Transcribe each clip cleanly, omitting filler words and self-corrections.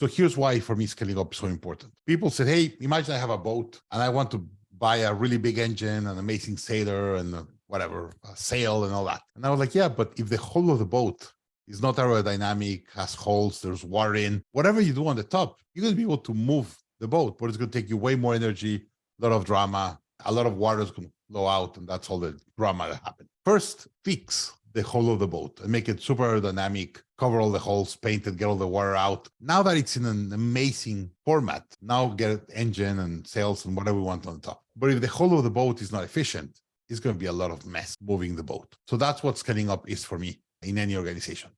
So here's why for me scaling up is so important. People said, hey, imagine I have a boat and I want to buy a really big engine, an amazing sailor, and whatever, a sail and all that. And I was like, yeah, but if the whole of the boat is not aerodynamic, has holes, there's water in, whatever you do on the top, you're going to be able to move the boat, but it's going to take you way more energy, a lot of drama, a lot of water is going to flow out, and that's all the drama that happened. First, fix the hull of the boat and make it super aerodynamic, cover all the holes, paint it, get all the water out. Now that it's in an amazing format, now get engine and sails and whatever we want on the top. But if the hull of the boat is not efficient, it's going to be a lot of mess moving the boat. So that's what scaling up is for me in any organization.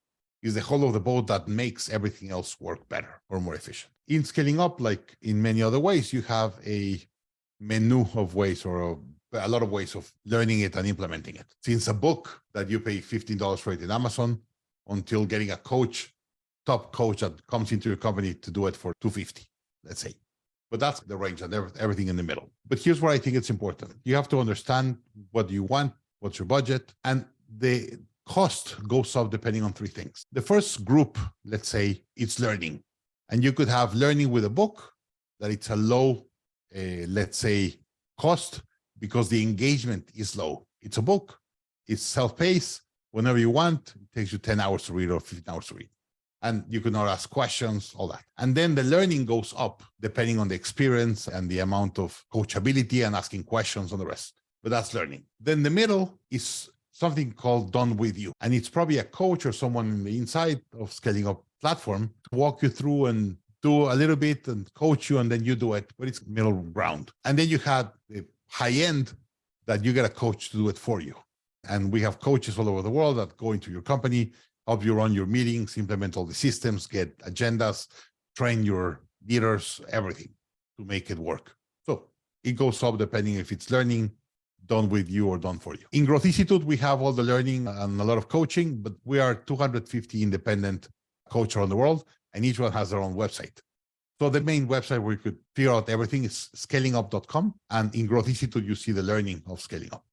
Is the hull of the boat that makes everything else work better or more efficient. In scaling up, like in many other ways, you have a menu of ways or a lot of ways of learning it and implementing it. Since a book that you pay $15 for it in Amazon, until getting a coach, top coach that comes into your company to do it for $250, let's say. But that's the range and everything in the middle. But here's where I think it's important. You have to understand what you want, what's your budget, and the cost goes up depending on three things. The first group, let's say, it's learning. And you could have learning with a book that it's a low, let's say, cost, because the engagement is low. It's a book, it's self-paced, whenever you want, it takes you 10 hours to read or 15 hours to read. And you can now ask questions, all that. And then the learning goes up depending on the experience and the amount of coachability and asking questions on the rest. But that's learning. Then the middle is something called Done With You. And it's probably a coach or someone in the inside of Scaling Up platform to walk you through and do a little bit and coach you, and then you do it, but it's middle ground. And then you have the high end that you get a coach to do it for you. And we have coaches all over the world that go into your company, help you run your meetings, implement all the systems, get agendas, train your leaders, everything to make it work. So it goes up depending if it's learning, done with you or done for you. In Growth Institute, we have all the learning and a lot of coaching, but we are 250 independent coaches around the world, and each one has their own website. So the main website where you could figure out everything is scalingup.com. And in Growth Institute, you see the learning of Scaling Up.